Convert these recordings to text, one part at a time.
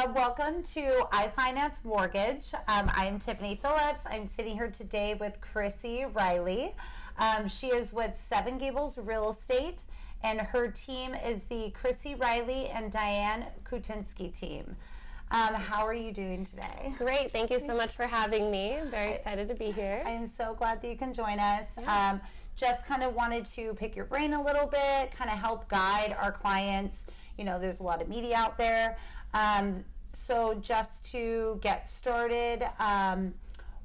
Welcome to iFinance Mortgage. I'm Tiffany Phillips. I'm sitting here today with Chrissy Reilly. She is with Seven Gables Real Estate, and her team is the Chrissy Reilly and Diane Kutinsky team. How are you doing today? Great. Thank you so much for having me. I'm very excited to be here. I am so glad that you can join us. Yeah. Just kind of wanted to pick your brain a little bit, kind of help guide our clients. You know, there's a lot of media out there. So just to get started,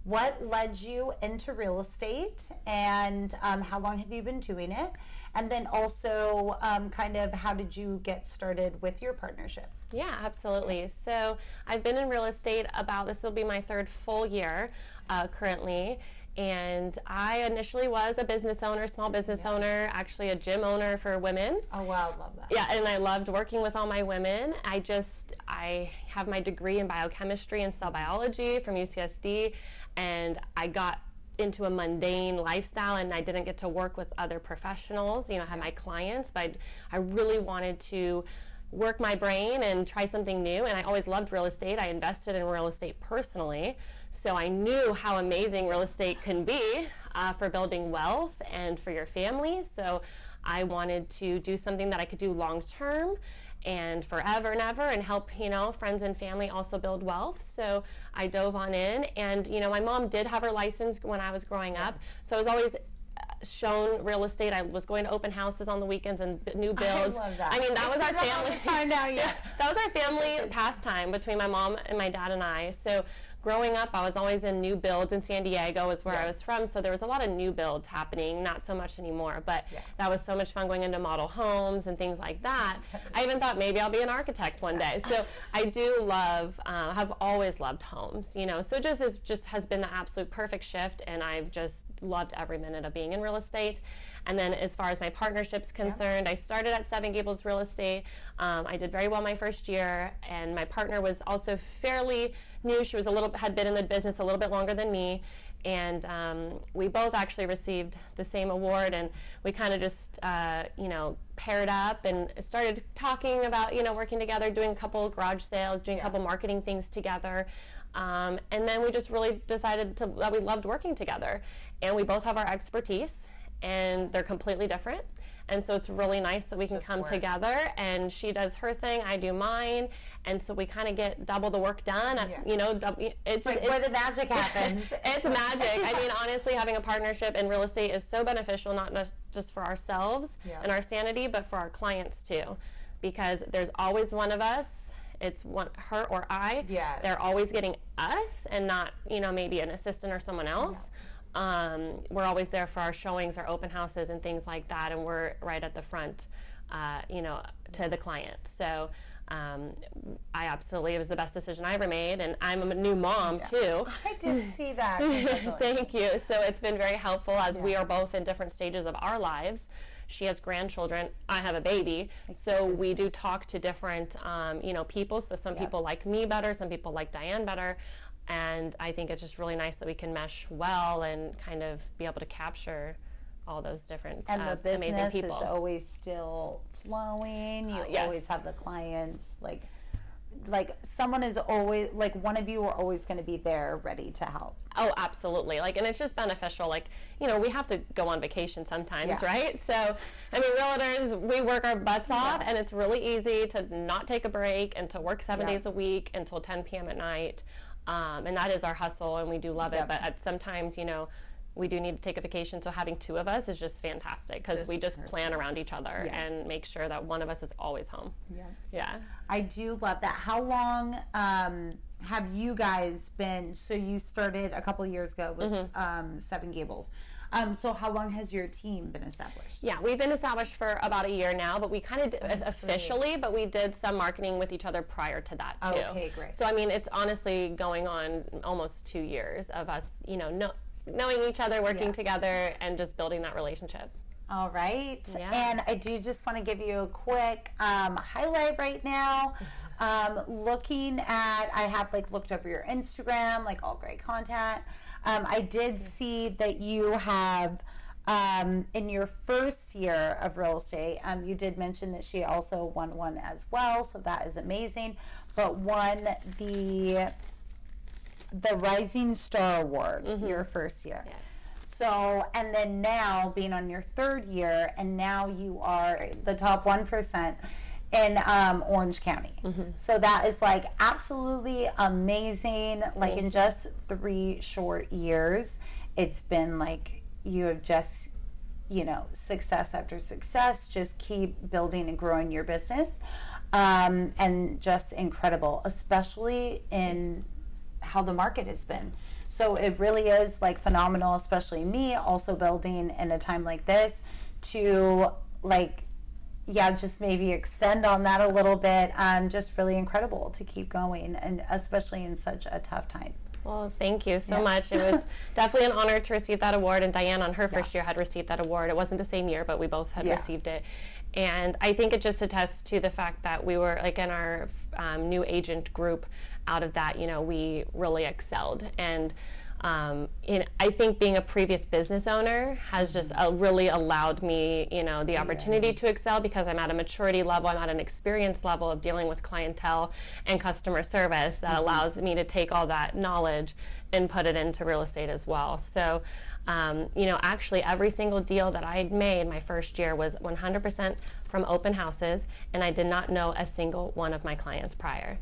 what led you into real estate, and how long have you been doing it? And then also kind of how did you get started with your partnership? Yeah, absolutely. So I've been in real estate this will be my third full year currently. And I initially was a business owner, small business owner, actually a gym owner for women. Oh, wow, I love that. Yeah, and I loved working with all my women. I have my degree in biochemistry and cell biology from UCSD, and I got into a mundane lifestyle, and I didn't get to work with other professionals, have my clients, but I really wanted to work my brain and try something new, and I always loved real estate. I invested in real estate personally, so I knew how amazing real estate can be for building wealth and for your family. So I wanted to do something that I could do long term and forever and ever, and help friends and family also build wealth. So I dove on in, and my mom did have her license when I was growing up, so I was always shown real estate. I was going to open houses on the weekends and new builds. I love that. I mean, that was our family time now. Yeah, that was our family pastime between my mom and my dad and I. So growing up, I was always in new builds, in San Diego is where I was from, so there was a lot of new builds happening, not so much anymore, but that was so much fun going into model homes and things like that. I even thought maybe I'll be an architect one day. So I do love, have always loved homes, so it just has been the absolute perfect shift, and I've just loved every minute of being in real estate. And then as far as my partnership's concerned, I started at Seven Gables Real Estate. I did very well my first year, and my partner was also fairly new. She was had been in the business a little bit longer than me, and we both actually received the same award, and we kind of just paired up and started talking about working together, doing a couple garage sales, doing a couple marketing things together, and then we just really decided that we loved working together, and we both have our expertise, and they're completely different. And so it's really nice that we can come together, and she does her thing, I do mine, and so we kind of get double the work done. It's like where the magic happens. It's magic. I mean, honestly, having a partnership in real estate is so beneficial, not just for ourselves and our sanity, but for our clients too, because there's always one of us. It's her or I. Yes. They're always getting us, and not maybe an assistant or someone else. We're always there for our showings, our open houses, and things like that, and we're right at the front, to the client. So it was the best decision I ever made, and I'm a new mom too. I did see that. Thank you. So it's been very helpful, as we are both in different stages of our lives. She has grandchildren, I have a baby, so we do talk to different people. So some people like me better, some people like Diane better. And I think it's just really nice that we can mesh well and kind of be able to capture all those different and the amazing people. Business is always still flowing. You always have the clients. Like someone is always, like one of you are always going to be there ready to help. Oh, absolutely. And it's just beneficial. We have to go on vacation sometimes, right? So, I mean, realtors, we work our butts off, and it's really easy to not take a break and to work 7 days a week until 10 p.m. at night. And that is our hustle, and we do love it. But sometimes, we do need to take a vacation. So having two of us is just fantastic, because we just plan around each other and make sure that one of us is always home. Yeah. I do love that. How long have you guys been? So you started a couple years ago with Seven Gables. So how long has your team been established? Yeah, we've been established for about a year now, but we kind of officially, but we did some marketing with each other prior to that too. Okay, great. So I mean, it's honestly going on almost 2 years of us, knowing each other, working together, and just building that relationship. All right. And I do just want to give you a quick highlight right now. Looking at, I have looked over your Instagram, all great content. I did see that you have in your first year of real estate, you did mention that she also won one as well, so that is amazing. but won the Rising Star Award your first year. Yeah. So, and then now being on your third year, and now you are the top 1% in Orange County. So that is like absolutely amazing. Like in just 3 short years, it's been like you have just, you know, success after success, just keep building and growing your business. And just incredible, especially in how the market has been. So it really is like phenomenal, especially me also building in a time like this to like, yeah, just maybe extend on that a little bit. Just really incredible to keep going, and especially in such a tough time. Well, thank you so much. It was definitely an honor to receive that award, and Diane on her first year had received that award. It wasn't the same year, but we both had received it. And I think it just attests to the fact that we were, like, in our new agent group, out of that, you know, we really excelled. And I think being a previous business owner has just really allowed me, you know, the opportunity to excel, because I'm at a maturity level, I'm at an experience level of dealing with clientele and customer service that allows me to take all that knowledge and put it into real estate as well. So, you know, actually every single deal that I had made my first year was 100% from open houses, and I did not know a single one of my clients prior.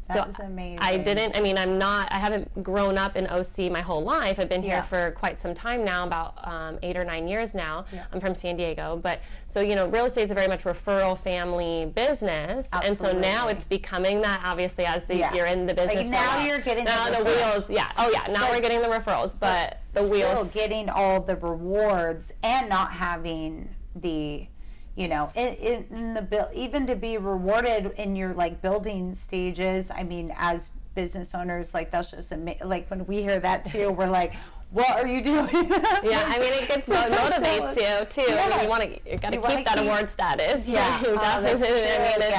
That's amazing. I haven't grown up in OC my whole life. I've been here for quite some time now, about 8 or 9 years now. I'm from San Diego. But so, you know, real estate is a very much referral family business. Absolutely. And so now it's becoming that, obviously, as you're in the business. Like now you're getting the wheels. Yeah. Oh, yeah. Now we're getting the referrals, but the wheels. Still getting all the rewards and not having the, you know, in the even to be rewarded in your like building stages. I mean, as business owners, like that's just like when we hear that too, we're like, what are you doing? Yeah, I mean, it gets motivates you too. Yeah. I mean, you got to keep that award status. Yeah, definitely.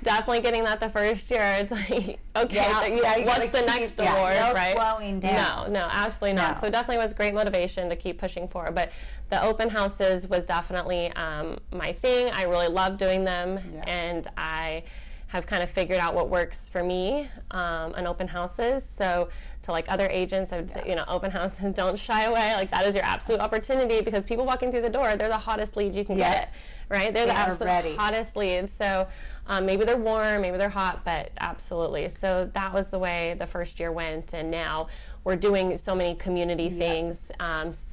Definitely getting that the first year. It's like, okay, what's the next award, no right? Slowing down. No, absolutely not. So definitely was great motivation to keep pushing forward. But the open houses was definitely my thing. I really love doing them, and I have kind of figured out what works for me on open houses. So to like other agents, I would say, you know, open houses, don't shy away. Like that is your absolute opportunity, because people walking through the door, they're the hottest leads you can get, right? They're the absolute hottest leads. So maybe they're warm, maybe they're hot, but absolutely. So that was the way the first year went, and now we're doing so many community things.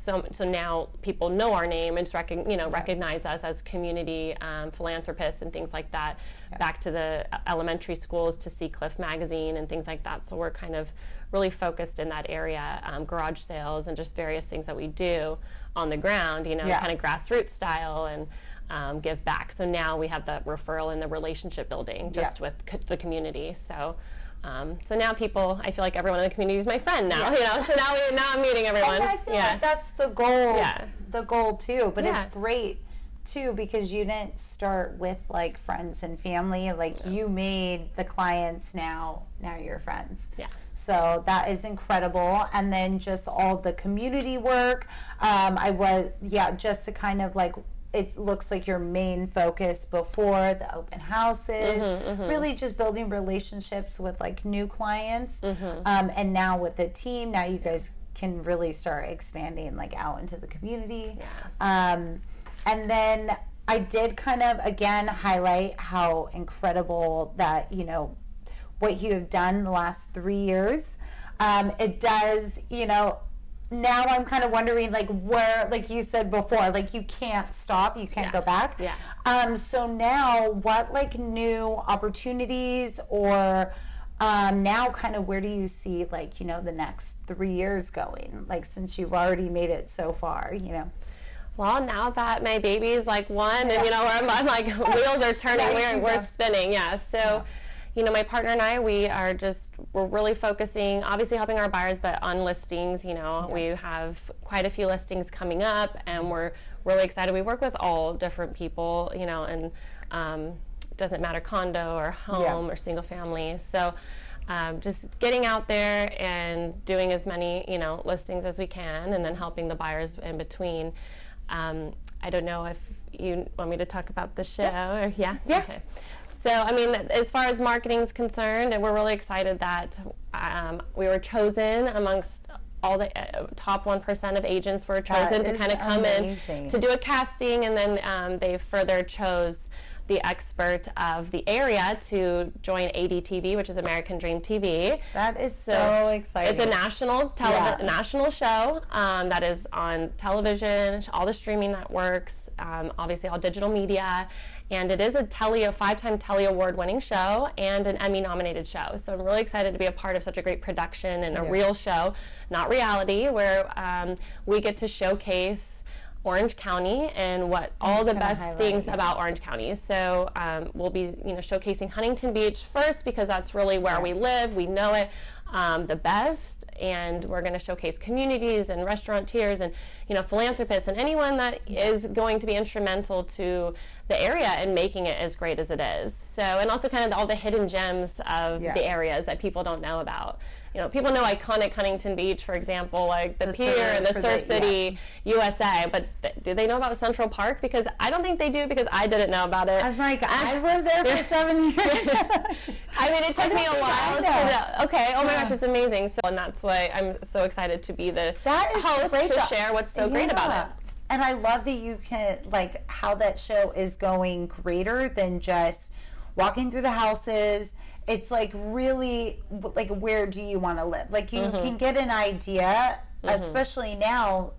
So now people know our name and just recognize us as community philanthropists and things like that. Back to the elementary schools, to Seacliff Magazine and things like that. So we're kind of really focused in that area, garage sales and just various things that we do on the ground, you know, kind of grassroots style, and give back. So now we have the referral and the relationship building just with the community. So now people, I feel like everyone in the community is my friend now, you know, so now I'm meeting everyone. And I feel like that's the goal too, but it's great too, because you didn't start with like friends and family, like you made the clients now you're friends. So that is incredible. And then just all the community work, just to kind of like, it looks like your main focus before the open houses, really just building relationships with like new clients. And now with the team, now you guys can really start expanding like out into the community. And then I did kind of, again, highlight how incredible that, you know, what you have done the last 3 years. It does, you know, now I'm kind of wondering, like, where, like you said before, like, you can't stop, you can't go back. So now, what, like, new opportunities, or now kind of where do you see, like, you know, the next 3 years going, like, since you've already made it so far, you know? Well, now that my baby is like 1, and, you know, I'm like, wheels are turning, we're spinning, So, you know, my partner and I, we're really focusing, obviously helping our buyers, but on listings. You know, we have quite a few listings coming up, and we're really excited. We work with all different people, you know, and doesn't matter condo or home or single family. So just getting out there and doing as many, you know, listings as we can, and then helping the buyers in between. I don't know if you want me to talk about the show or Okay. So, I mean, as far as marketing is concerned, and we're really excited that we were chosen amongst all the top 1% of agents were chosen to kind of come in to do a casting, and then they further chose the expert of the area to join ADTV, which is American Dream TV. That is so exciting. It's a national show that is on television, all the streaming networks, obviously all digital media, and it is a 5-time Telly Award-winning show and an Emmy-nominated show. So I'm really excited to be a part of such a great production and a real show, not reality, where we get to showcase Orange County and what all the best things about Orange County. So we'll be showcasing Huntington Beach first, because that's really where we live. We know it the best, and we're going to showcase communities and restaurateurs and philanthropists and anyone that is going to be instrumental to the area and making it as great as it is. So, and also kind of all the hidden gems of the areas that people don't know about. People know iconic Huntington Beach, for example, like the pier and the Surf City, USA, but do they know about Central Park? Because I don't think they do, because I didn't know about it. I'm like, I lived there for 7 years. I mean, it took me a while to okay, oh my gosh, it's amazing. So, and that's why I'm so excited to be the host to share what's so great about it. And I love that you can, like, how that show is going greater than just walking through the houses. It's like really, like, where do you want to live? Like, you can get an idea, especially now,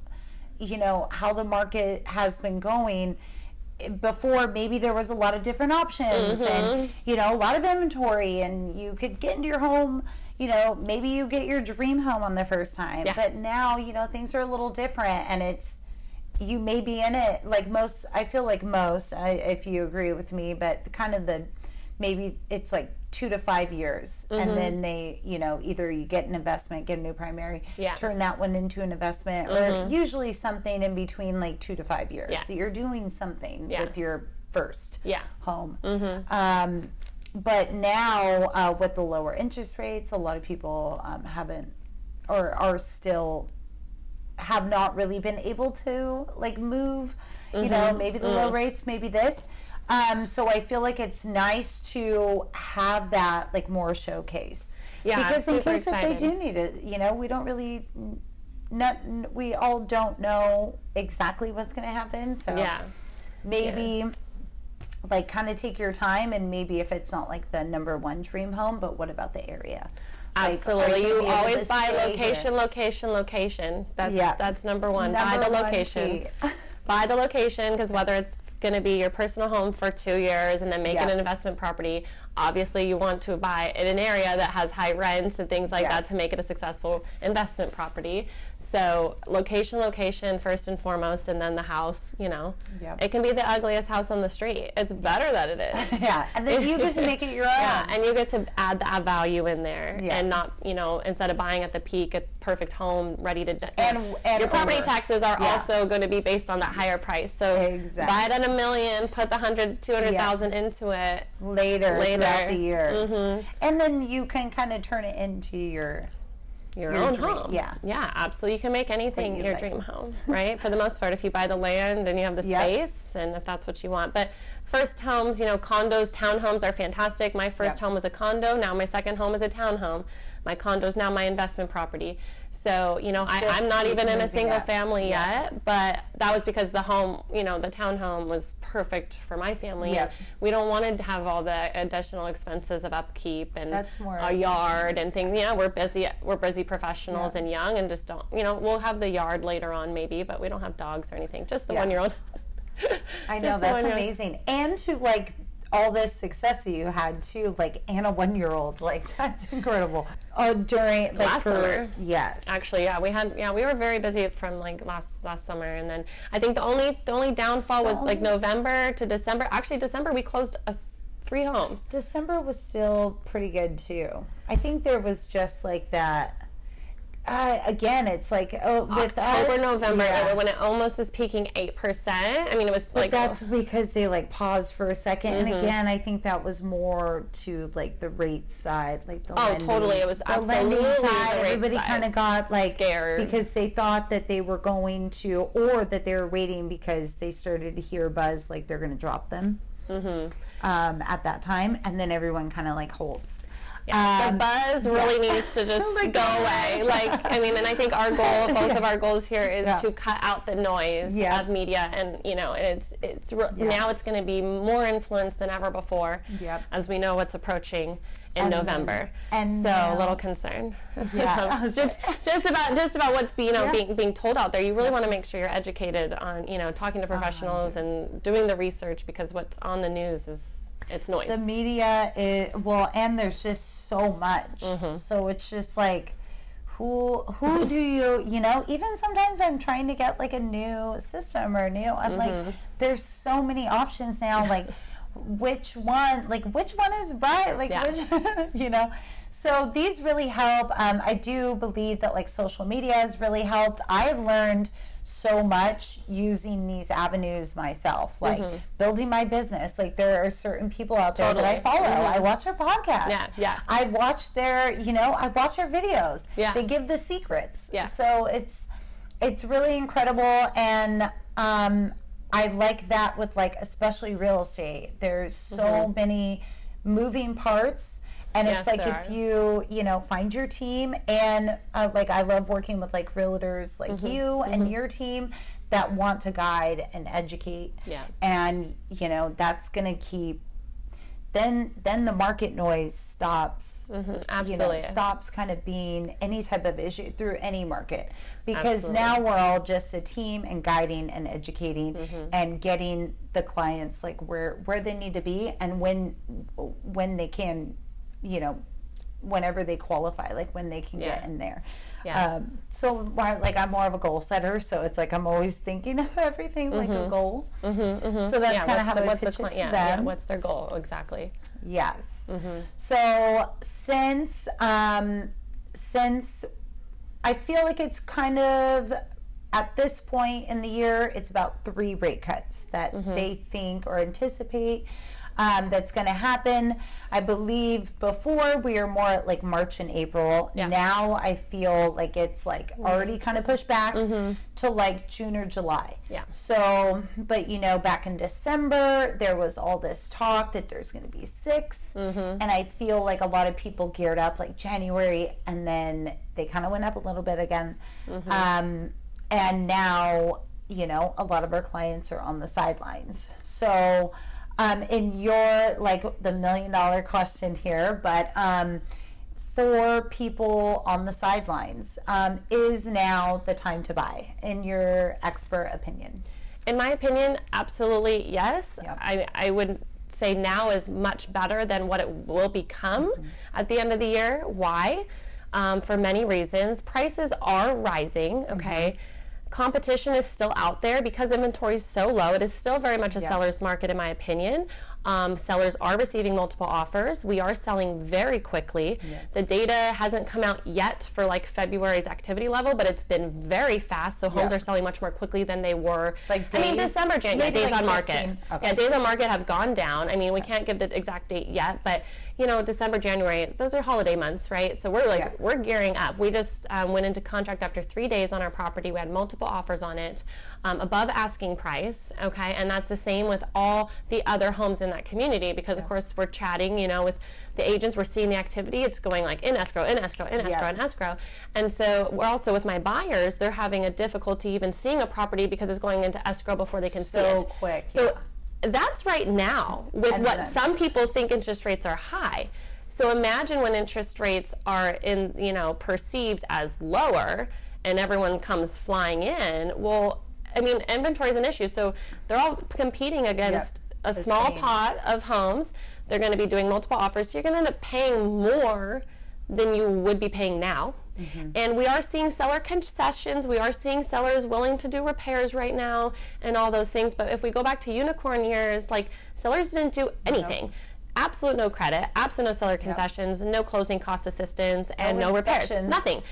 how the market has been going. Before, maybe there was a lot of different options and, a lot of inventory, and you could get into your home, maybe you get your dream home on the first time. Yeah. But now, things are a little different, and you may be in it, like most, I feel like most, if you agree with me, but kind of maybe it's like 2 to 5 years, and then they, either you get an investment, get a new primary, turn that one into an investment, or usually something in between, like 2 to 5 years. So you're doing something with your first home. But now with the lower interest rates, a lot of people haven't, or are still, have not really been able to, like, move, maybe the low rates, maybe this. So I feel like it's nice to have that, like, more showcase. Yeah, because in case if they do need it, we don't really, we all don't know exactly what's going to happen. So maybe, like, kind of take your time, and maybe if it's not, like, the number one dream home, but what about the area? Absolutely. Like, you always buy location. That's number one. Buy the location. Buy the location, because whether it's going to be your personal home for 2 years and then make it an investment property, obviously you want to buy in an area that has high rents and things like that to make it a successful investment property. So location first and foremost, and then the house, it can be the ugliest house on the street. It's better that it is. And then you get to make it your own. And you get to add that value in there, and not, instead of buying at the peak, a perfect home ready to, and your property taxes are also going to be based on that higher price. So buy it at $1 million, put the 200,000 into it later throughout the years, and then you can kind of turn it into your own home. Yeah, absolutely. You can make anything your dream home, right? For the most part, if you buy the land and you have the space, and if that's what you want. But first homes, condos, townhomes are fantastic. My first home was a condo. Now my second home is a townhome. My condo is now my investment property. So, I'm not even in a single family yet, but that was because the home, the townhome was perfect for my family. And we don't want to have all the additional expenses of upkeep and a yard and things. We're busy professionals and young, and just don't, we'll have the yard later on maybe, but we don't have dogs or anything, just the 1-year-old. I know, that's amazing. And to, like, all this success that you had too, like, and a 1-year-old, like, that's incredible. During, like, last summer. Yes. Actually, we were very busy from, like, last summer, and then I think the only downfall was like November to December. Actually, December we closed 3 homes. December was still pretty good too. I think there was just like that. Again, it's like with October, November, when it almost was peaking 8%. I mean, it was but that's because they, like, paused for a second. And again, I think that was more to, like, the rate side, like the lending. Totally. It was the absolutely lending side. The everybody kind of got, like, scared because they thought that they were going to, or that they were waiting because they started to hear buzz like they're going to drop them. at that time, and then everyone kind of like holds. The buzz really needs to just go away. Like, I mean, and I think our goal, both of our goals here, is to cut out the noise of media, and now it's going to be more influence than ever before, as we know what's approaching in November. And so a little concern. just about what's being told out there. You really want to make sure you're educated on talking to professionals and doing the research, because what's on the news it's noise. The media is and there's just so much. So it's just like, who do you even sometimes I'm trying to get like a new system or I'm like, there's so many options now, like which one is right, like which so these really help. I do believe that like social media has really helped. I've learned so much using these avenues myself, like building my business. Like there are certain people out there that I follow. I watch their podcasts. I watch their, I watch their videos. They give the secrets. So it's really incredible, and I like that with like especially real estate. There's so many moving parts. And it's like if you find your team, and like I love working with like realtors like you and your team that want to guide and educate. And that's gonna keep. Then the market noise stops. Absolutely. Stops kind of being any type of issue through any market, because now we're all just a team and guiding and educating and getting the clients like where they need to be, and when they can. Whenever they qualify, like when they can get in there. So I'm more of a goal setter, so it's like I'm always thinking of everything like a goal. So that's kind of how I pitch it to them. What's their goal exactly? Yes. So since I feel like it's kind of at this point in the year, it's about 3 rate cuts that they think or anticipate that's going to happen. I believe before we were more at like March and April. Now I feel like it's like already kind of pushed back to like June or July. So, but back in December, there was all this talk that there's going to be 6. And I feel like a lot of people geared up like January, and then they kind of went up a little bit again. And now, a lot of our clients are on the sidelines. So, in your, like, the $1 million question here, but for people on the sidelines, is now the time to buy, in your expert opinion? In my opinion, absolutely yes. I would say now is much better than what it will become at the end of the year. Why? For many reasons. Prices are rising, okay? Competition is still out there because inventory is so low. It is still very much a seller's market, in my opinion. Sellers are receiving multiple offers. We are selling very quickly. The data hasn't come out yet for like February's activity level, but it's been very fast. So homes are selling much more quickly than they were. Like December, January, days on market. Days on market have gone down. I mean, we can't give the exact date yet, but December, January, those are holiday months, right? So we're like, we're gearing up. We just went into contract after 3 days on our property. We had multiple offers on it, above asking price, okay? And that's the same with all the other homes in that community, because of course we're chatting, with the agents, we're seeing the activity. It's going like in escrow, in escrow, in escrow, in escrow. And so we're also with my buyers, they're having a difficulty even seeing a property because it's going into escrow before they can see it. So quick. So that's right now with what some people think interest rates are high. So imagine when interest rates are perceived as lower and everyone comes flying in. Well, I mean, inventory is an issue. So they're all competing against a small pot of homes. They're going to be doing multiple offers. So you're going to end up paying more than you would be paying now. And we are seeing seller concessions. We are seeing sellers willing to do repairs right now and all those things. But if we go back to unicorn years, like sellers didn't do anything. Absolute no credit, absolute no seller concessions, no closing cost assistance, and no repairs. Nothing.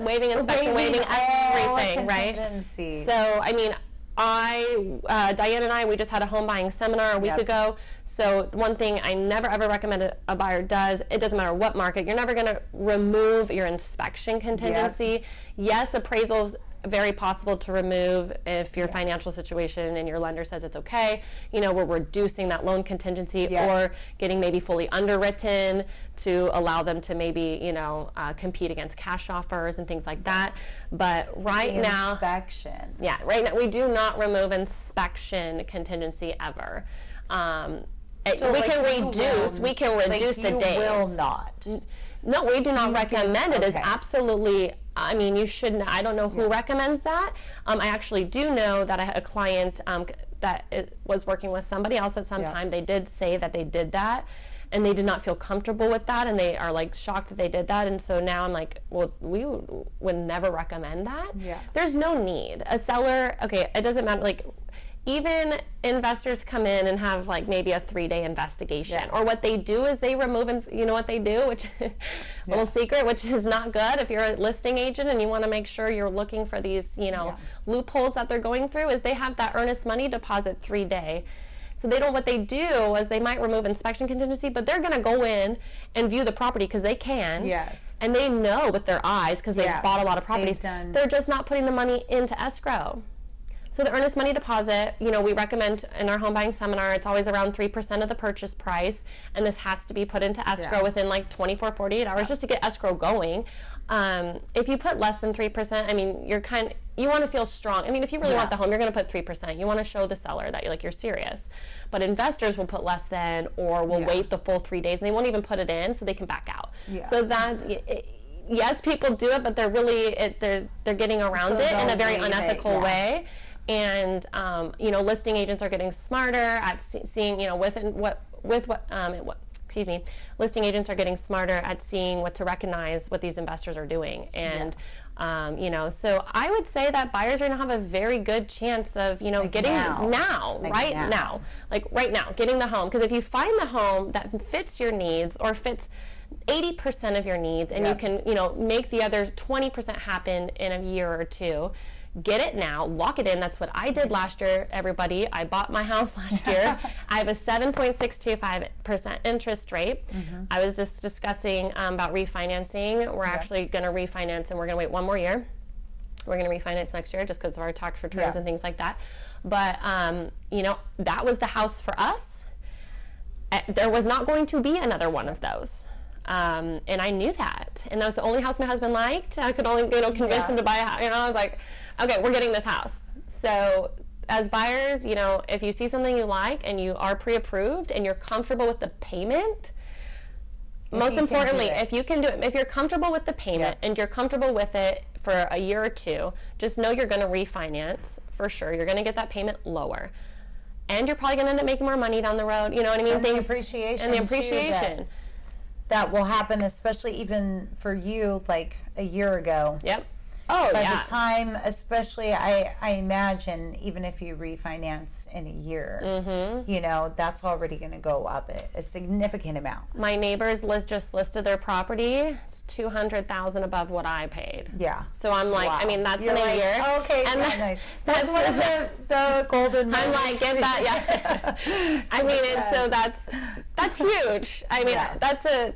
Waiving inspection, waiving everything, right? So, I mean, Diane and I, we just had a home buying seminar a week ago. So one thing I never ever recommend a buyer does, it doesn't matter what market, you're never going to remove your inspection contingency. Yes, appraisals very possible to remove if your financial situation and your lender says it's okay. You know, we're reducing that loan contingency or getting maybe fully underwritten to allow them to maybe, you know, compete against cash offers and things like that. But right now, inspection. Yeah, right now we do not remove inspection contingency ever. So we can reduce the days. You will not. No, we do not recommend it. It's absolutely, I mean, you shouldn't. I don't know who recommends that. I actually do know that I had a client that was working with somebody else at some time. They did say that they did that, and they did not feel comfortable with that, and they are like shocked that they did that. And so now I'm like, well, we would never recommend that. Yeah. There's no need. A seller, okay, it doesn't matter. Like, even investors come in and have like maybe a 3-day investigation, or what they do is they remove, and you know what they do, which little secret, which is not good if you're a listing agent and you want to make sure you're looking for these, you know, loopholes that they're going through, is they have that earnest money deposit 3-day. So they don't, what they do is they might remove inspection contingency, but they're going to go in and view the property because they can. Yes. And they know with their eyes because they've bought a lot of properties. They're just not putting the money into escrow. So the earnest money deposit, you know, we recommend in our home buying seminar, it's always around 3% of the purchase price, and this has to be put into escrow within like 24, 48 hours just to get escrow going. If you put less than 3%, I mean, you want to feel strong. I mean, if you really want the home, you're going to put 3%. You want to show the seller that you're serious. But investors will put less than, or will wait the full 3 days, and they won't even put it in so they can back out. So that, yes, people do it, but they're really, they're getting around it in a very unethical way. And you know, listing agents are getting smarter at seeing, you know, listing agents are getting smarter at seeing what to recognize what these investors are doing. And you know, so I would say that buyers are going to have a very good chance of, you know, like getting now, getting the home. Because if you find the home that fits your needs or fits 80% of your needs, and you can, you know, make the other 20% happen in a year or two, get it now, lock it in. That's what I did last year, everybody. I bought my house last year. I have a 7.625% interest rate. I was just discussing about refinancing. We're actually going to refinance, and we're going to wait 1 more year. We're going to refinance next year just because of our tax returns and things like that. But, you know, that was the house for us. There was not going to be another one of those. And I knew that. And that was the only house my husband liked. I could only, you know, convince him to buy a house. You know, I was like, okay, we're getting this house. So as buyers, you know, if you see something you like and you are pre-approved and you're comfortable with the payment, most importantly, if you can do it, if you're comfortable with the payment and you're comfortable with it for a year or two, just know you're going to refinance for sure. You're going to get that payment lower. And you're probably going to end up making more money down the road. You know what I mean? And the appreciation. Too, that will happen, especially even for you, like a year ago. Oh, by the time, especially, I imagine, even if you refinance in a year, you know, that's already going to go up a significant amount. My neighbors just listed their property. It's $200,000 above what I paid. So I'm like, I mean, that's in a year. Oh, okay, and nice. That's one of the golden moments. I'm like, get that, I mean, and so that's huge. I mean, that's a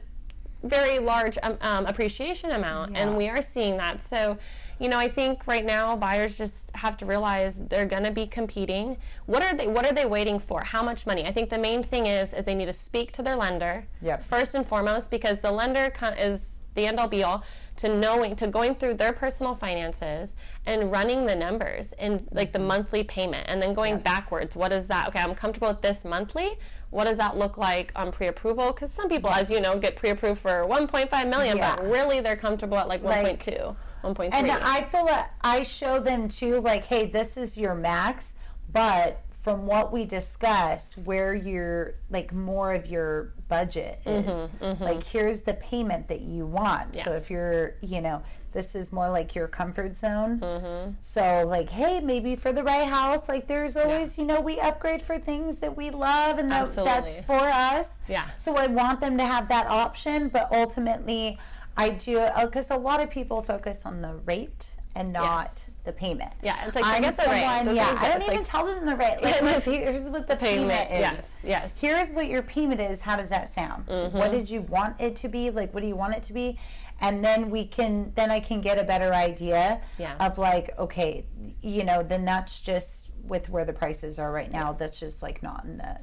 very large appreciation amount, and we are seeing that. So, you know, I think right now buyers just have to realize they're going to be competing. What are they waiting for? How much money? I think the main thing is they need to speak to their lender first and foremost, because the lender is the end all be all to going through their personal finances and running the numbers and like the monthly payment, and then going backwards. What is that? Okay, I'm comfortable with this monthly. What does that look like on pre-approval? Because some people, as you know, get pre-approved for $1.5 million, but really they're comfortable at like 1.2, 1.3. And I feel like I show them too, like, hey, this is your max, but from what we discussed, where your like more of your budget is, like here's the payment that you want. So if you're, you know, this is more like your comfort zone. So like, hey, maybe for the right house, like there's always, you know, we upgrade for things that we love, and that's for us. So I want them to have that option, but ultimately I do, because a lot of people focus on the rate and not the payment. Yeah, it's like, forget the rate. I don't even tell them the rate. Like, here's what the payment is. Yes. Here's what your payment is. How does that sound? What did you want it to be? Like, what do you want it to be? And then I can get a better idea of like, okay, then that's just with where the prices are right now. That's just like not in the,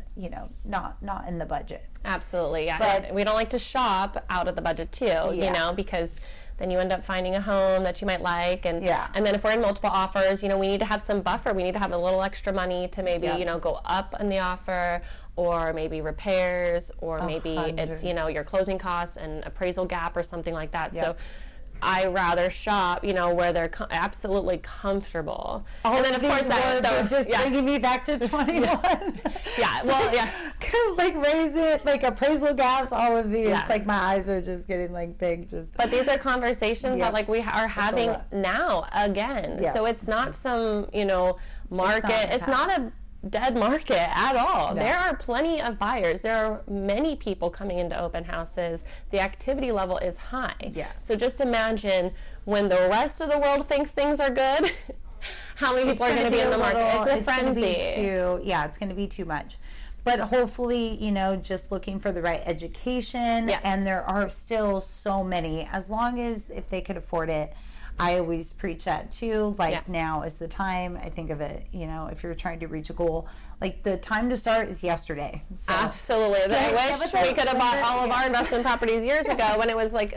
not in the budget. Absolutely, yeah. But we don't like to shop out of the budget too, because then you end up finding a home that you might like, and then if we're in multiple offers, we need to have some buffer. We need to have a little extra money to maybe, go up in the offer, or maybe repairs, or maybe it's, your closing costs and appraisal gap or something like that. Yep. So I rather shop, where they're absolutely comfortable. And then of course that just bringing me back to 21. Like raise it, like appraisal gaps, all of these. Like my eyes are just getting like big. But these are conversations that like we are having now again. So it's not some market. It's not a dead market at all. No. There are plenty of buyers. There are many people coming into open houses. The activity level is high. So just imagine when the rest of the world thinks things are good, how many people are going to be in the market? It's a frenzy. It's going to be too much. But hopefully, just looking for the right education, and there are still so many, as long as if they could afford it. I always preach that too, now is the time. I think of it, if you're trying to reach a goal, like the time to start is yesterday. So. Absolutely. I wish we could have bought all of our investment properties years ago when it was like,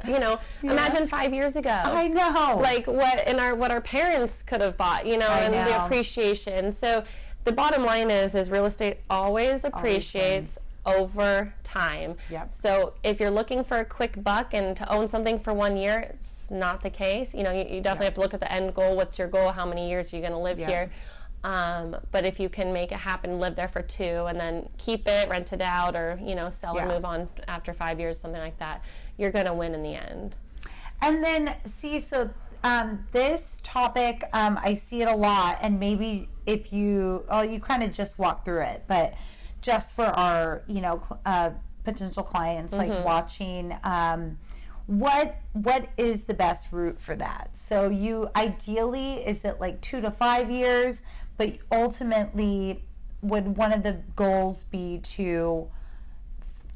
imagine 5 years ago. I know. Like what our parents could have bought, and the appreciation. So the bottom line is real estate always appreciates over time. So if you're looking for a quick buck and to own something for 1 year, it's not the case. You definitely have to look at the end goal. What's your goal? How many years are you going to live here? But if you can make it happen, live there for 2, and then keep it, rent it out, or sell and move on after 5 years, something like that, you're going to win in the end. And then this topic, I see it a lot, and maybe if you kind of just walk through it, but just for our potential clients, like watching. What is the best route for that? So ideally, is it like 2 to 5 years? But ultimately, would one of the goals be to,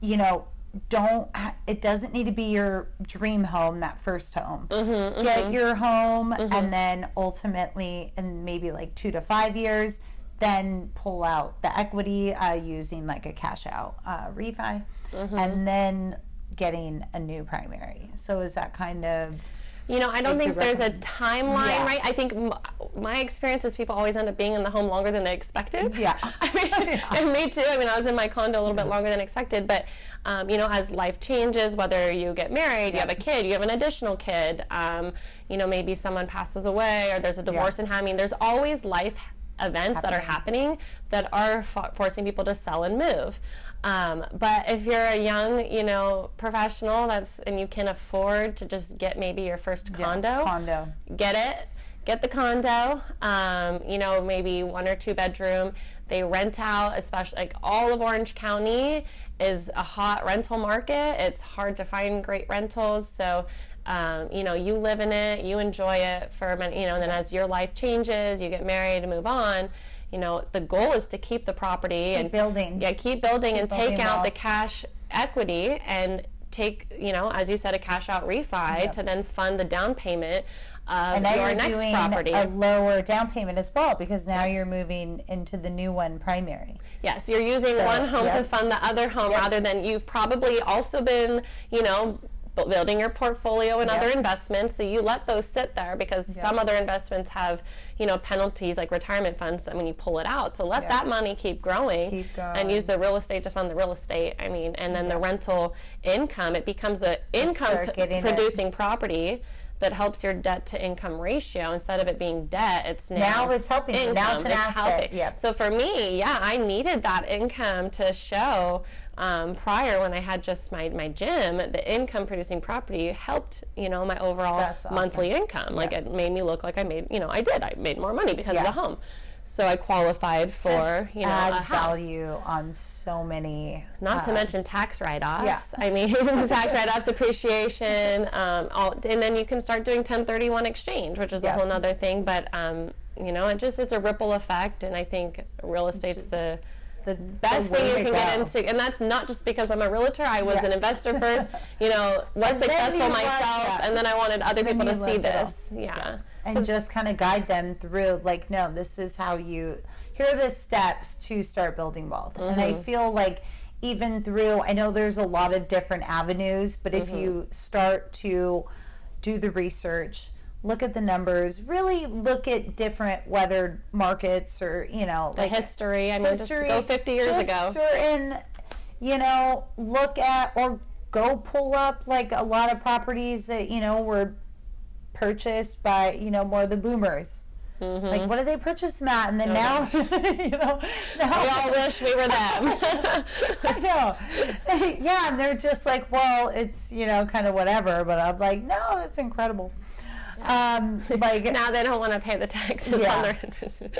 it doesn't need to be your dream home, that first home. Get your home, and then ultimately, in maybe like 2 to 5 years, then pull out the equity using like a cash out refi, and then getting a new primary. So is that kind of... I don't think there's a timeline, right? I think my experience is people always end up being in the home longer than they expected. And me too. I was in my condo a little bit longer than expected, but as life changes, whether you get married, you have a kid, you have an additional kid, maybe someone passes away, or there's a divorce in there's always life events that are happening that are forcing people to sell and move. But if you're a young, professional and you can afford to just get maybe your first condo, get the condo, maybe 1 or 2 bedroom. They rent out, especially like all of Orange County is a hot rental market. It's hard to find great rentals. So, you live in it, you enjoy it for many, and then as your life changes, you get married and move on. The goal is to keep the property and keep building and take out the cash equity and take, as you said, a cash out refi to then fund the down payment of your next property. A lower down payment as well, because now you're moving into the new one primary. Yes, you're using one home to fund the other home rather than you've probably also been, building your portfolio and other investments, so you let those sit there because some other investments have, penalties like retirement funds when you pull it out. So let that money keep growing and use the real estate to fund the real estate. And then the rental income, it becomes an income producing property that helps your debt to income ratio. Instead of it being debt, it's now it's helping income. Now it's an asset. So for me, I needed that income to show. Prior, when I had just my gym, the income producing property helped, my overall monthly income. Like it made me look like I made, I made more money because of the home. So I qualified for, you know, adds a value on so many. Not to mention tax write-offs. Yeah. I mean, tax write-offs, depreciation, and then you can start doing 1031 exchange, which is a whole other thing. But you know, it's a ripple effect, and I think real estate's the best thing you can get into. And that's not just because I'm a realtor. I was an investor first, you know, less successful myself, and then I wanted other people to see this. Yeah. And just kind of guide them through, like, no, this is how here are the steps to start building wealth. And I feel like even through, I know there's a lot of different avenues, but if you start to do the research, look at the numbers, really look at different weathered markets, or, you know, like history. I mean, just go 50 years ago. Certain, you know, look at or go pull up like a lot of properties that, you know, were purchased by, you know, more of the boomers. Like, what did they purchase them at? And then now, you know, we all wish we were them. I know. Yeah, and they're just like, well, it's, you know, kind of whatever. But I'm like, no, that's incredible. Like now they don't want to pay the taxes on their investment.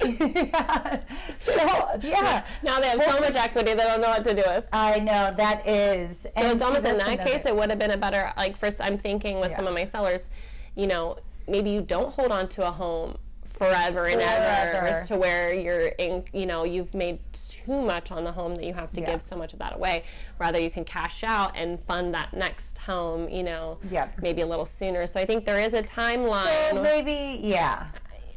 Now they have so much equity they don't know what to do with. I know, that is. So and it's almost in that case it would have been a better, like, first I'm thinking with some of my sellers, you know, maybe you don't hold on to a home forever and ever as to where you're in, you know, you've made too much on the home that you have to give so much of that away. Rather, you can cash out and fund that next home, you know, maybe a little sooner. So I think there is a timeline. So maybe,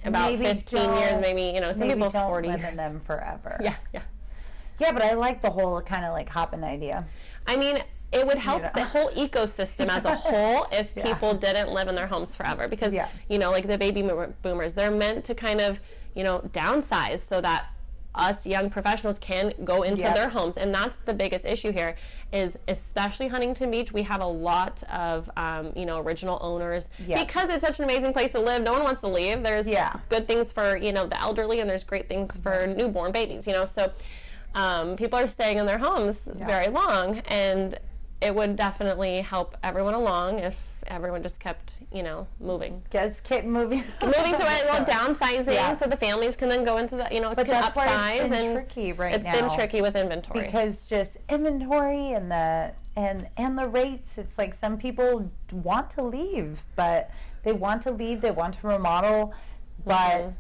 about maybe 15 years, maybe, you know, some people 40 years. Live in them forever. Yeah, but I like the whole kind of like hopping idea. I mean, it would help the whole ecosystem as a whole if people didn't live in their homes forever, because you know, like the baby boomers, they're meant to kind of, you know, downsize so that us young professionals can go into their homes. And that's the biggest issue here, is especially Huntington Beach, we have a lot of you know, original owners because it's such an amazing place to live. No one wants to leave. There's good things for, you know, the elderly, and there's great things for newborn babies, you know, so people are staying in their homes very long, and it would definitely help everyone along if everyone just kept, you know, moving. Just keep moving. Moving to a little downsizing, so the families can then go into the, you know, but can that's upsize. Why it's been tricky right now. It's been tricky with inventory. Because just inventory and the rates, it's like some people want to leave, but they want to remodel, but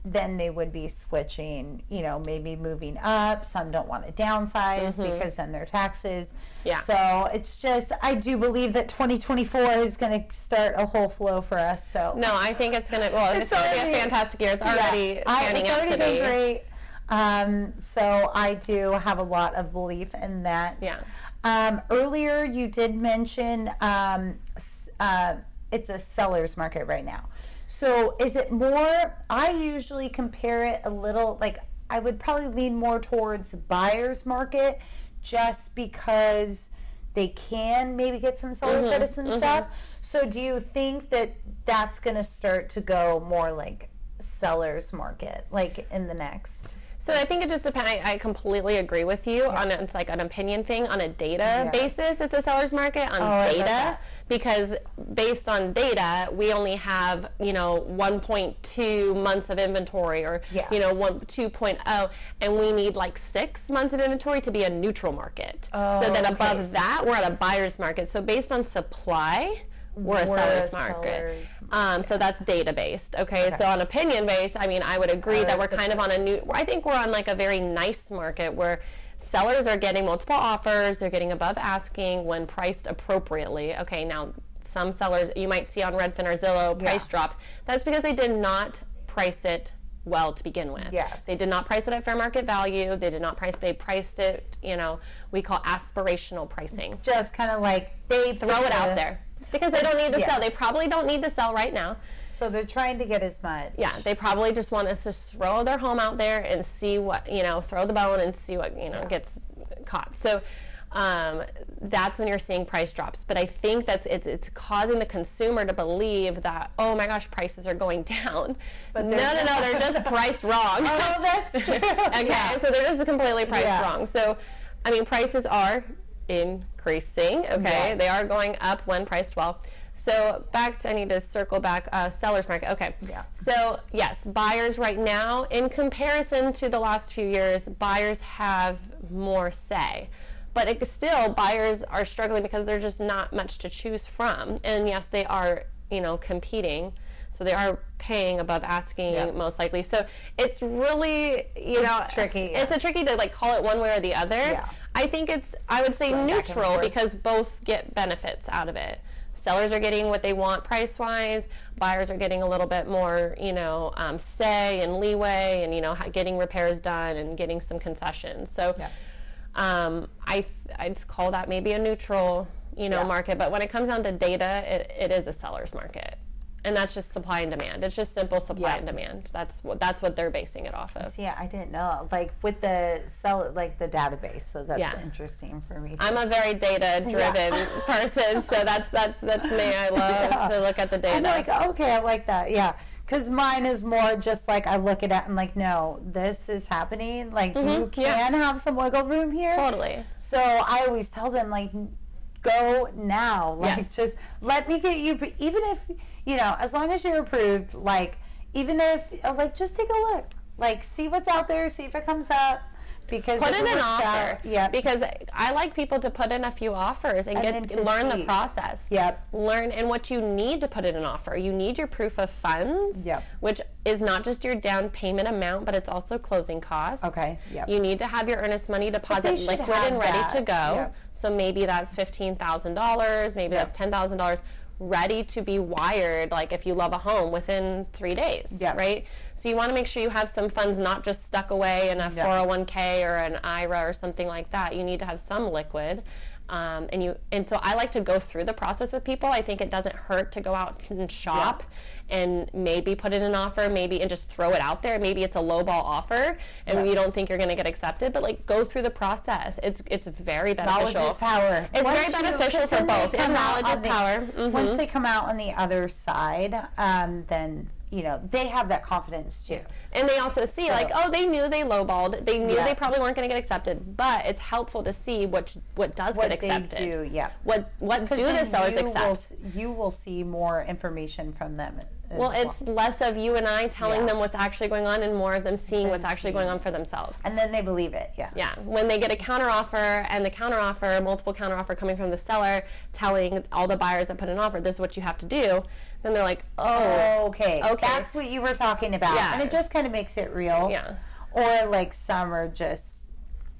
then they would be switching, you know, maybe moving up. Some don't want to downsize because then their taxes. Yeah. So it's just, I do believe that 2024 is going to start a whole flow for us. So no, I think it's going to, well, it's going to be a fantastic year. It's already panning out to be. It's already been great. So I do have a lot of belief in that. Yeah. Earlier you did mention it's a seller's market right now. So is it more, I usually compare it a little, like I would probably lean more towards buyer's market, just because they can maybe get some seller credits and stuff. So do you think that that's going to start to go more like seller's market, like in the next? So I think it just depends. I completely agree with you on it's like an opinion thing. On a data basis, it's a seller's market. On data, because based on data, we only have, you know, 1.2 months of inventory, or you know, 2.0, and we need like 6 months of inventory to be a neutral market. So then above that, we're at a buyer's market. So based on supply, we're a seller's market. So that's data based. Okay. So on opinion based, I mean, I would agree that we're kind of on I think we're on like a very nice market where sellers are getting multiple offers. They're getting above asking when priced appropriately. Okay. Now, some sellers you might see on Redfin or Zillow price drop. That's because they did not price it well to begin with. Yes. They did not price it at fair market value. They priced it, you know, we call aspirational pricing. Just kind of like they throw it out there. Because they don't need to sell. They probably don't need to sell right now. So they're trying to get as much. Yeah, they probably just want us to throw their home out there and see what, you know, throw the bone and see what, you know, gets caught. So that's when you're seeing price drops. But I think that it's causing the consumer to believe that, oh my gosh, prices are going down. But no, they're just priced wrong. Oh, that's true. Okay, so they're just completely priced wrong. So, I mean, prices are increasing, okay? They are going up when priced well. So I need to circle back, seller's market. Okay. Yeah. So yes, buyers right now, in comparison to the last few years, buyers have more say. But still, buyers are struggling because there's just not much to choose from. And yes, they are, competing. So they are paying above asking most likely. So it's really, it's tricky. It's a tricky to call it one way or the other. Yeah. I think I would say neutral because both get benefits out of it. Sellers are getting what they want price-wise. Buyers are getting a little bit more, say and leeway and, getting repairs done and getting some concessions. So I'd call that maybe a neutral, market. But when it comes down to data, it is a seller's market. And that's just supply and demand. It's just simple supply and demand. That's what they're basing it off of. Yeah, I didn't know. With the the database. So that's interesting for me. I'm a very data-driven person, so that's me. I love to look at the data. I'm okay, I like that. Yeah. Because mine is more just I look at it and no, this is happening. You can have some wiggle room here. Totally. So I always tell them go now. Just let me get you, even if, as long as you're approved, even if, just take a look. See what's out there, see if it comes up. Because put in an offer. Yeah. Because I like people to put in a few offers and learn the process. Yep. Learn and what you need to put in an offer. You need your proof of funds. Yep. Which is not just your down payment amount, but it's also closing costs. Okay. Yep. You need to have your earnest money deposit liquid and ready to go. Yep. So maybe that's $15,000, maybe that's $10,000 ready to be wired, if you love a home, within 3 days, right? So you want to make sure you have some funds not just stuck away in a 401k or an IRA or something like that. You need to have some liquid. And so I like to go through the process with people. I think it doesn't hurt to go out and shop and maybe put in an offer, and just throw it out there. Maybe it's a lowball offer and you don't think you're going to get accepted, but go through the process. It's very beneficial. Knowledge is power. It's very beneficial for both. And knowledge is power. Mm-hmm. Once they come out on the other side, then they have that confidence too. And they also see they knew they lowballed. They knew they probably weren't going to get accepted, but it's helpful to see what does get accepted. What they do, yeah. What do the sellers accept? You will see more information from them. Well, it's less of you and I telling them what's actually going on and more of them seeing what's actually going on for themselves. And then they believe it, Yeah. When they get a counteroffer and the counteroffer, multiple counteroffer coming from the seller telling all the buyers that put an offer, this is what you have to do, then they're like, okay. That's what you were talking about. Yeah. And it just kind of makes it real. Yeah. Or some are just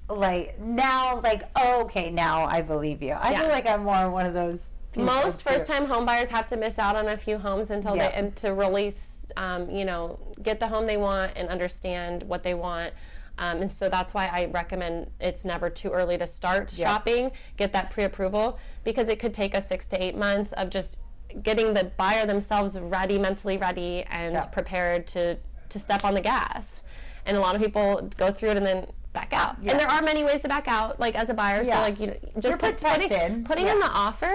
now okay, now I believe you. I feel like I'm more one of those people. Most first-time home buyers have to miss out on a few homes until to really get the home they want and understand what they want. And so that's why I recommend it's never too early to start shopping, get that pre-approval, because it could take us 6 to 8 months of just getting the buyer themselves ready, mentally ready and prepared to step on the gas. And a lot of people go through it and then back out. And there are many ways to back out, as a buyer. So just putting in the offer,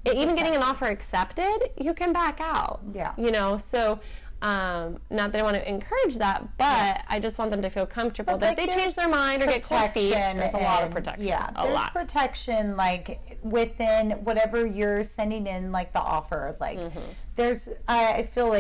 even getting an offer accepted, you can back out. Yeah. So not that I want to encourage that, but I just want them to feel comfortable that they change their mind or get cold feet. There's a lot of protection. Yeah, there's protection within whatever you're sending in the offer. There's I feel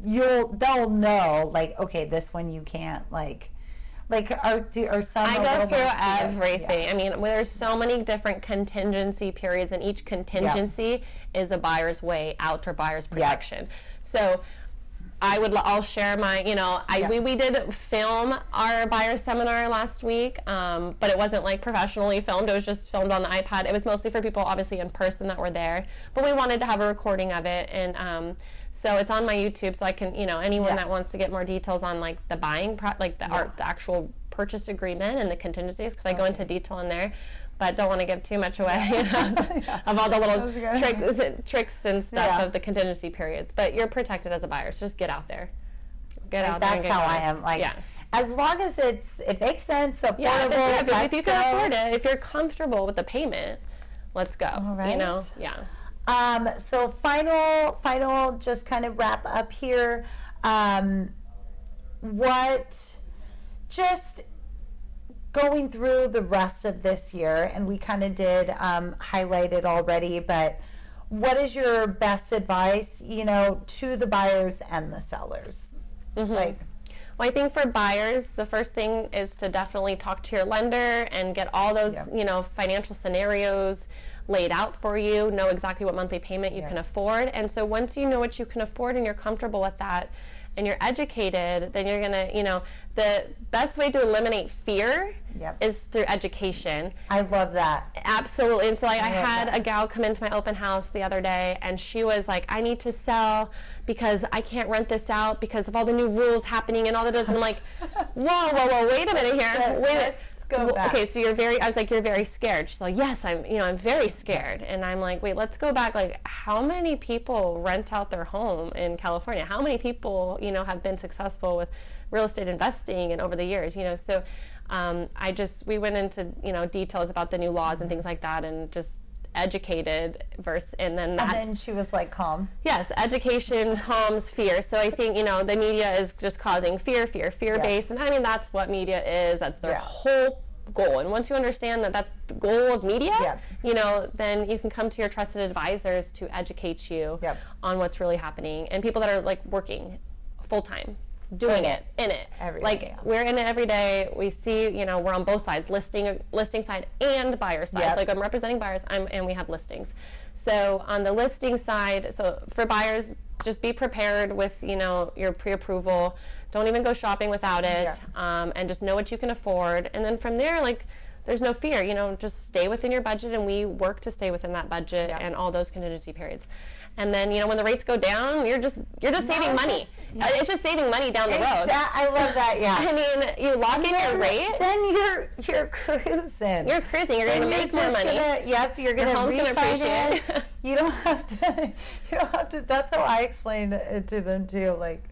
they'll know okay, this one you can't are some I go through everything. I mean, there's so many different contingency periods, and each contingency is a buyer's way out or buyer's protection. So I'll share my, we did film our buyer seminar last week, but it wasn't professionally filmed. It was just filmed on the iPad. It was mostly for people obviously in person that were there, but we wanted to have a recording of it. And so it's on my YouTube, so I can, anyone that wants to get more details on the buying, the actual purchase agreement and the contingencies, because I go into detail in there. But don't want to give too much away of all the little tricks and stuff of the contingency periods. But you're protected as a buyer, so just get out there. That's how I am. As long as it makes sense, affordable. If you can afford it, if you're comfortable with the payment, let's go. All right. Yeah. So final, just kind of wrap up here. Going through the rest of this year, and we kind of did highlight it already, but what is your best advice, you know, to the buyers and the sellers? Like, well, I think for buyers, the first thing is to definitely talk to your lender and get all those, you know, financial scenarios laid out for you, know exactly what monthly payment you can afford. And so once you know what you can afford and you're comfortable with that and you're educated, then you're going to, you know, the best way to eliminate fear is through education. I love that. Absolutely. And so like, I had a gal come into my open house the other day, and she was like, I need to sell because I can't rent this out because of all the new rules happening and all that. And I'm like, whoa, wait a minute here. Let's go back. Okay, so I was like, you're very scared. She's like, yes, I'm very scared. And I'm like, wait, let's go back. Like, how many people rent out their home in California? How many people, you know, have been successful with real estate investing and over the years, you know? So we went into, you know, details about the new laws and things like that, and just educated and then she was like, calm. Yes, education calms fear. So I think, you know, the media is just causing fear-based, and I mean, that's what media is. That's their whole goal. And once you understand that that's the goal of media, you know, then you can come to your trusted advisors to educate you on what's really happening, and people that are like working full-time, doing it, in it. We're in it every day. We see, you know, we're on both sides, listing side and buyer side. So like, I'm representing buyers, and we have listings. So on the listing side, so for buyers, just be prepared with, you know, your pre-approval. Don't even go shopping without it, and just know what you can afford. And then from there, like, there's no fear, you know, just stay within your budget, and we work to stay within that budget and all those contingency periods. And then, you know, when the rates go down, you're just saving money. It's just saving money down the road. I love that. Yeah. I mean, you lock in your rate. Then you're cruising. You're cruising. You're going to make more money. You're going to refinance. You don't have to. That's how I explained it to them too. Like,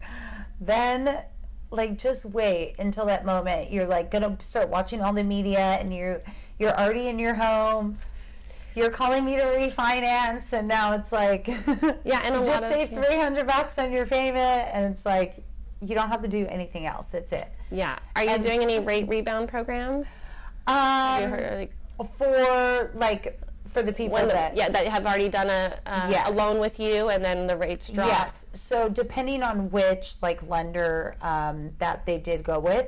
then, like, just wait until that moment. You're like going to start watching all the media, and you're already in your home. You're calling me to refinance, and now it's like, and you just save $300 on your payment, and it's like, you don't have to do anything else. That's it. Yeah. Are you doing any rate rebound programs? Have you heard, for the people that have already done a loan with you, and then the rates drop. Yes. So depending on which lender that they did go with,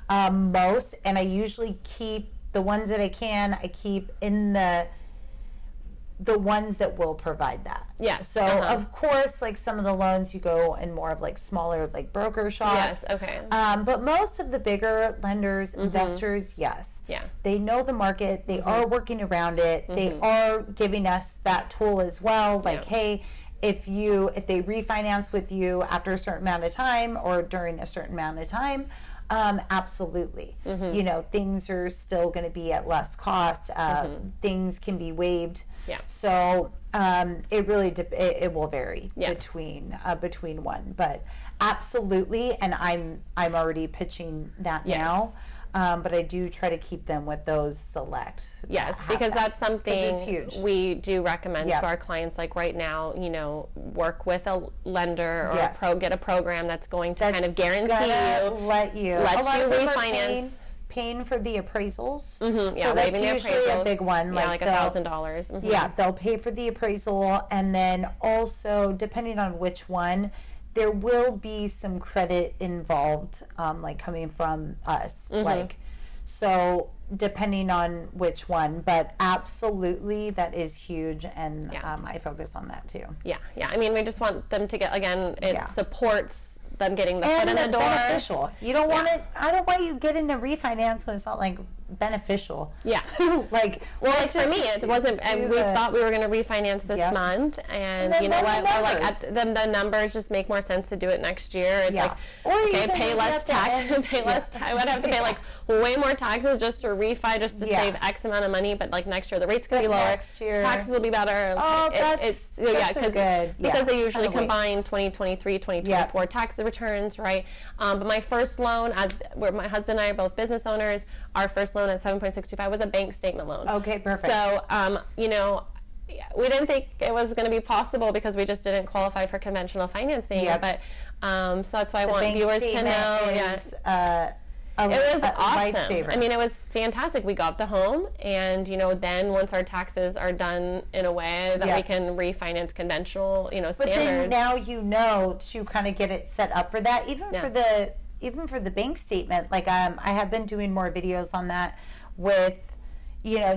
most, and I usually keep the ones that I keep in the ones that will provide that. Yes. So of course, like, some of the loans you go in more of like smaller like broker shops. Yes. Okay. But most of the bigger lenders, investors, they know the market. They are working around it. They are giving us that tool as well. Like, hey, if they refinance with you after a certain amount of time or during a certain amount of time, absolutely. You know, things are still going to be at less cost. Things can be waived. Yeah. So it really it will vary between one, but absolutely. And I'm already pitching that now. But I do try to keep them with those select. Yes, because that's something huge. We do recommend to our clients. Like right now, you know, work with a lender or get a program that's going to kind of guarantee let you refinance. Paying for the appraisals. So that's usually a big one. Yeah, like $1,000. Yeah, they'll pay for the appraisal, and then also, depending on which one, there will be some credit involved, like coming from us. So depending on which one, but absolutely that is huge, and I focus on that too. Yeah. I mean, we just want them to get, again, it supports them getting the foot in the door. Beneficial. You don't want it. I don't want you getting a refinance when it's not like beneficial. Yeah. For me, it wasn't. And we thought we were going to refinance this month, and you know what? We're like, the numbers just make more sense to do it next year. It's like, okay, pay less tax. Pay less tax. I would have to pay like way more taxes just to refi, just to save X amount of money. But like next year, the rate's going to be lower. Next year, taxes will be better. Oh, that's good. Because they usually combine 2023, 2024 tax returns, right? But my first loan, where my husband and I are both business owners, our first loan at 7.65 was a bank statement loan. Okay, perfect. So, you know, we didn't think it was going to be possible because we just didn't qualify for conventional financing. But so that's why I want viewers to know. a awesome. lifesaver. I mean, it was fantastic. We got the home, and then once our taxes are done in a way that we can refinance conventional, standard. But then now to kind of get it set up for that, even for the bank statement. Like I have been doing more videos on that with,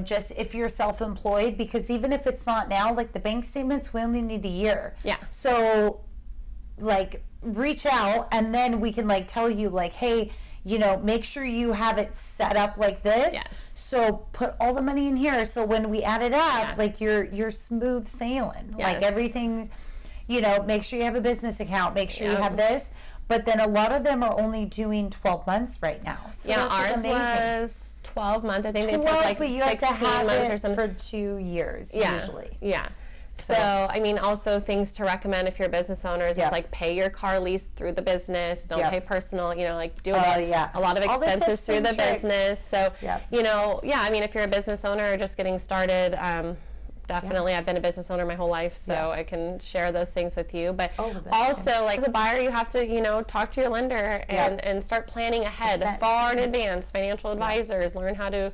just if you're self-employed, because even if it's not now, like the bank statements, we only need a year. Yeah. So, like, reach out, and then we can tell you hey, make sure you have it set up like this. Yes. So put all the money in here. So when we add it up, you're smooth sailing. Yes. Like everything, make sure you have a business account. Make sure you have this. But then a lot of them are only doing 12 months right now. So ours was 12 months. I think they took but you 16 have to have months it or something. for 2 years usually. Yeah. So, I mean, also things to recommend if you're business owners is pay your car lease through the business. Don't pay personal, do a lot of expenses through the business. So, I mean, if you're a business owner or just getting started, definitely. I've been a business owner my whole life, so I can share those things with you. But also, as a buyer, you have to, talk to your lender and start planning ahead, far in advance. Financial advisors, learn how to,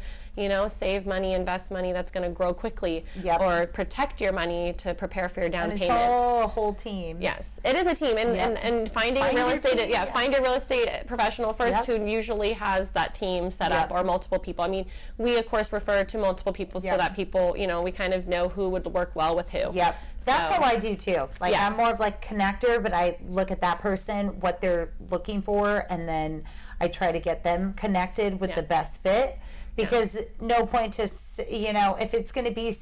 save money, invest money that's going to grow quickly, or protect your money to prepare for your down payment. It's all a whole team. Yes, it is a team, and finding real estate. Find a real estate professional first who usually has that team set up, or multiple people. I mean, we of course refer to multiple people so that people, we kind of know who would work well with who. Yep. That's how I do too. I'm more of connector, but I look at that person, what they're looking for, and then I try to get them connected with the best fit. Because no point to, if it's going to be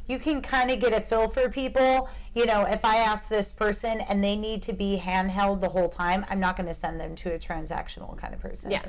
you can kind of get a feel for people. If I ask this person and they need to be handheld the whole time, I'm not going to send them to a transactional kind of person. Yes.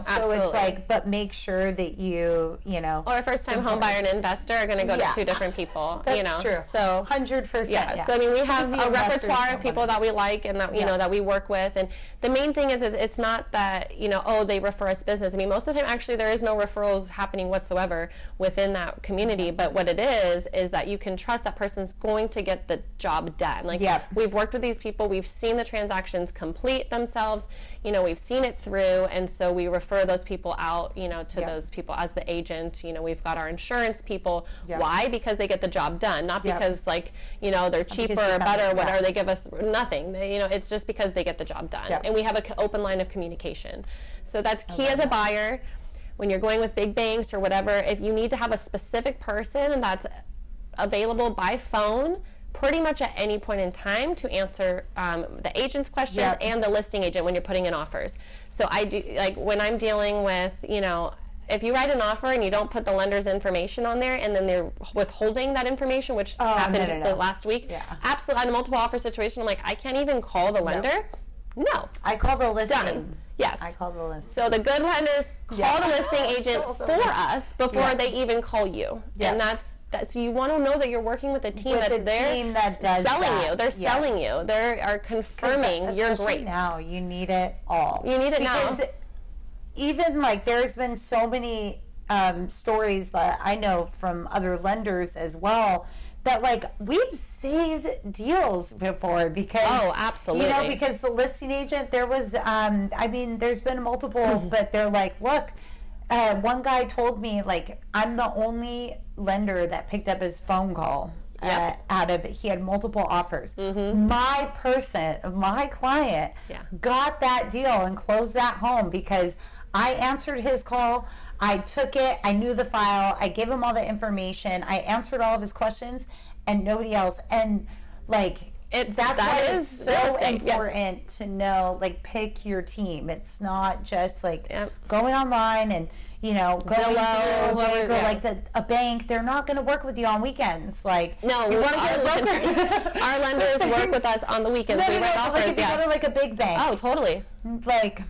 So it's but make sure that you. Or a first-time home buyer and investor are going to go to two different people. That's true. So 100%. Yeah. So I mean, we have a repertoire of people that we like and that that we work with, and the main thing is it's not that they refer us business. I mean, most of the time actually there is no referrals happening whatsoever within that community. But what it is that you can trust that person's going to get the job done. We've worked with these people, we've seen the transactions complete themselves, we've seen it through, and so we refer those people out, to those people as the agent. We've got our insurance people. Why? Because they get the job done, not because they're cheaper or better or whatever. They give us nothing. It's just because they get the job done, and we have an open line of communication. So that's key as a buyer. When you're going with big banks or whatever, if you need to have a specific person that's available by phone pretty much at any point in time to answer the agent's questions and the listing agent when you're putting in offers. So I do, when I'm dealing with, if you write an offer and you don't put the lender's information on there and then they're withholding that information, which happened the last week, absolutely, on a multiple offer situation, I'm like, I can't even call the lender. No. I call the listing. Done. Yes. I call the listing. So the good lenders call the listing agent for us before they even call you. And that's so you want to know that you're working with a team that's there, team that does selling you. They're selling you. They are confirming you're great. Now you need it all. You need it because now. Even there's been so many stories that I know from other lenders as well that we've saved deals before because absolutely. Because the listing agent there was there's been multiple but they're look. One guy told me, I'm the only lender that picked up his phone call out of it. He had multiple offers. Mm-hmm. My client got that deal and closed that home because I answered his call. I took it. I knew the file. I gave him all the information. I answered all of his questions and nobody else. And that's why it's so important to know, pick your team. It's not just going online and going to a bank. They're not going to work with you on weekends. No, you want to get a broker. Our lenders work with us on the weekends. We write offers. If you go to a big bank. Oh, totally.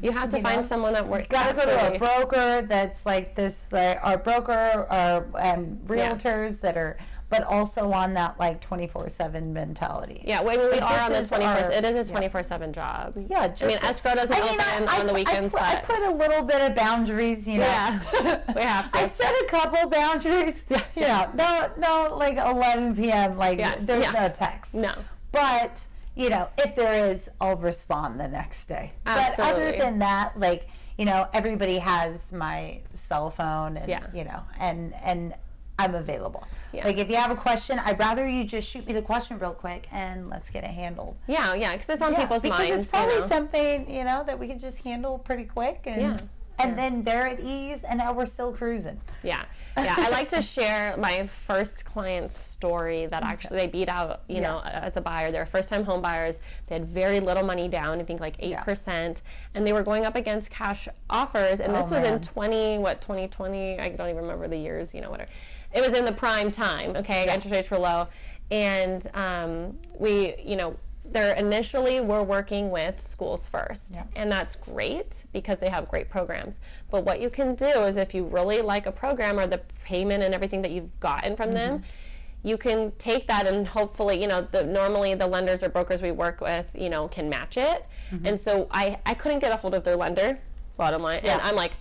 You have to find someone that works. You got to go to a broker that's this. Our broker, our realtors that are. But also on that 24/7 mentality. Yeah, we are on this 24. It is a 24/7 job. Yeah, escrow doesn't open on the weekends. I put a little bit of boundaries. Yeah, we have to. I set a couple boundaries. No, 11 p.m. There's no text. No. But if there is, I'll respond the next day. Absolutely. But other than that, everybody has my cell phone and, and I'm available. Yeah. Like, if you have a question, I'd rather you just shoot me the question real quick and let's get it handled. Yeah, because it's on people's minds. Because it's probably something, that we can just handle pretty quick. And then they're at ease, and now we're still cruising. Yeah. I like to share my first client's story that actually they beat out, as a buyer. They're first-time home buyers. They had very little money down, I think like 8%, and they were going up against cash offers. And this was in 2020? I don't even remember the years, whatever. It was in the prime time, okay? Interest rates were low. And they're initially we're working with schools first, and that's great because they have great programs. But what you can do is, if you really like a program or the payment and everything that you've gotten from them, you can take that and hopefully, normally the lenders or brokers we work with, can match it. And so I couldn't get a hold of their lender, bottom line, and I'm like,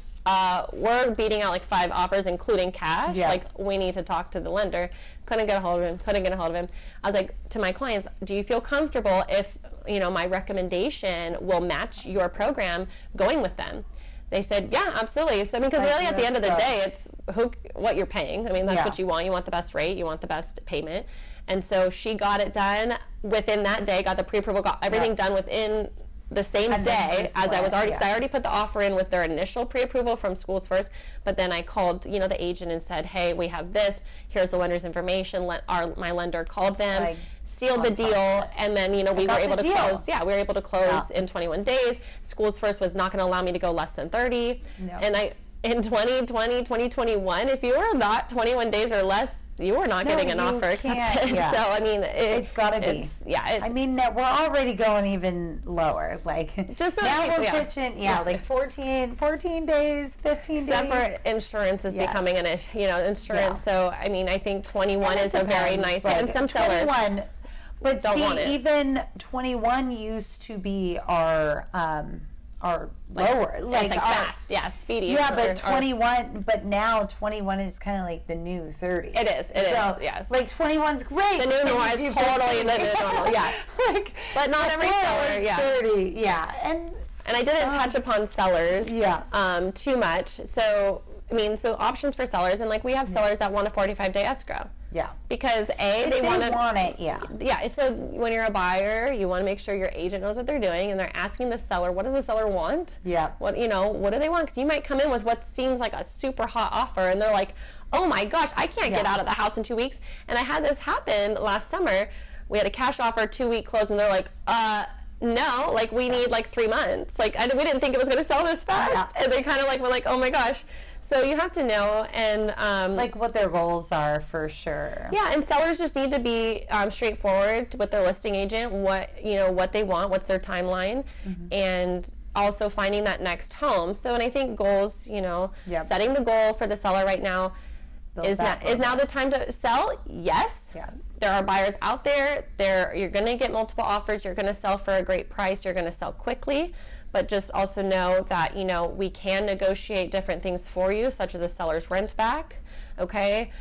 we're beating out like 5 offers, including cash. Like, we need to talk to the lender. Couldn't get a hold of him. I was like, to my clients, do you feel comfortable if, my recommendation will match your program going with them? They said, yeah, absolutely. So, because really at the end of the day, it's what you're paying. I mean, that's what you want. You want the best rate. You want the best payment. And so she got it done within that day, got the pre-approval, got everything done within the same day as I was already, because I already put the offer in with their initial pre-approval from schools first, but then I called, the agent and said, hey, we have this, here's the lender's information. My lender called them, sealed the deal, and then, we were able to close. Yeah, we were able to close in 21 days. Schools first was not going to allow me to go less than 30. No. And in 2020, 2021, if you were not 21 days or less, you were not getting an offer accepted. So, I mean, it's got to be. I mean, we're already going even lower. Like, just so now we're pitching, like 14 days, 15 days. Separate insurance is becoming an issue, insurance. So, I mean, I think 21 is a very nice, and some sellers 21, but don't want it. Even 21 used to be our lower, like fast, speedy. Yeah, but 21, but now 21 is kind of like the new 30. It is, yes. Like 21's great. The new normal is totally the new normal, but not every seller, 30, and I didn't touch upon sellers, too much. So, I mean, options for sellers, and like we have sellers that want a 45-day escrow. Yeah. Because they want it. Yeah. So when you're a buyer, you want to make sure your agent knows what they're doing, and they're asking the seller, what does the seller want? Yeah. What do they want? Because you might come in with what seems like a super hot offer, and they're like, oh my gosh, I can't get out of the house in 2 weeks. And I had this happen last summer. We had a cash offer, 2-week close, and they're like, no, like we need like 3 months. Like we didn't think it was going to sell this fast. And they kind of like were like, oh my gosh. So you have to know and like what their goals are for sure. Yeah, and sellers just need to be straightforward with their listing agent. What they want, what's their timeline, and also finding that next home. So, and I think goals, setting the goal for the seller right now is now the time to sell. Yes. There are buyers out there. You're going to get multiple offers. You're going to sell for a great price. You're going to sell quickly. But just also know that, we can negotiate different things for you, such as a seller's rent back, okay?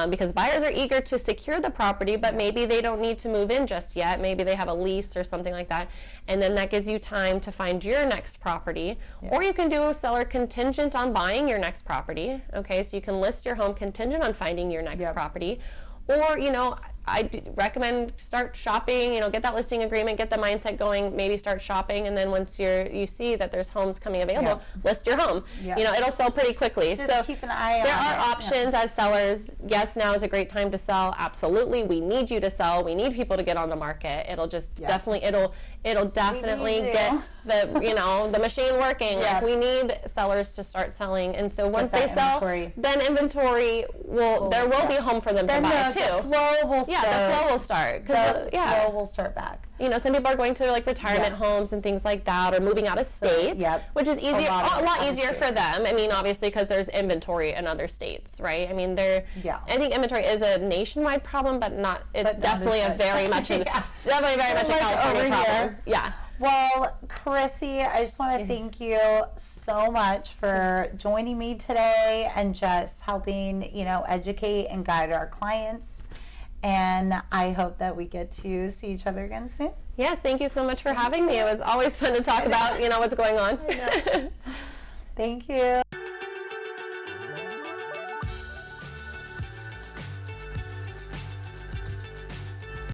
Because buyers are eager to secure the property, but maybe they don't need to move in just yet. Maybe they have a lease or something like that. And then that gives you time to find your next property. Or you can do a seller contingent on buying your next property, okay? So you can list your home contingent on finding your next property. Or, I recommend start shopping, get that listing agreement, get the mindset going, maybe start shopping, and then once you see that there's homes coming available, list your home. It'll sell pretty quickly. Just keep an eye on it. There are options as sellers. Yes, now is a great time to sell. Absolutely. We need you to sell. We need people to get on the market. It'll just definitely get the machine working. Like we need sellers to start selling, and so once they sell, then inventory there will be a home for them to buy too. The flow will start. The flow will start. The flow will start back. Some people are going to like retirement homes and things like that, or moving out of state, which is easier, a lot easier for them. I mean, obviously, because there's inventory in other states, right? I mean, I think inventory is a nationwide problem, but not. It's definitely a very much a California problem. Yeah. Well, Chrissy, I just want to thank you so much for joining me today and just helping, educate and guide our clients. And I hope that we get to see each other again soon. Yes, thank you so much for having me. It was always fun to talk about, what's going on. Thank you.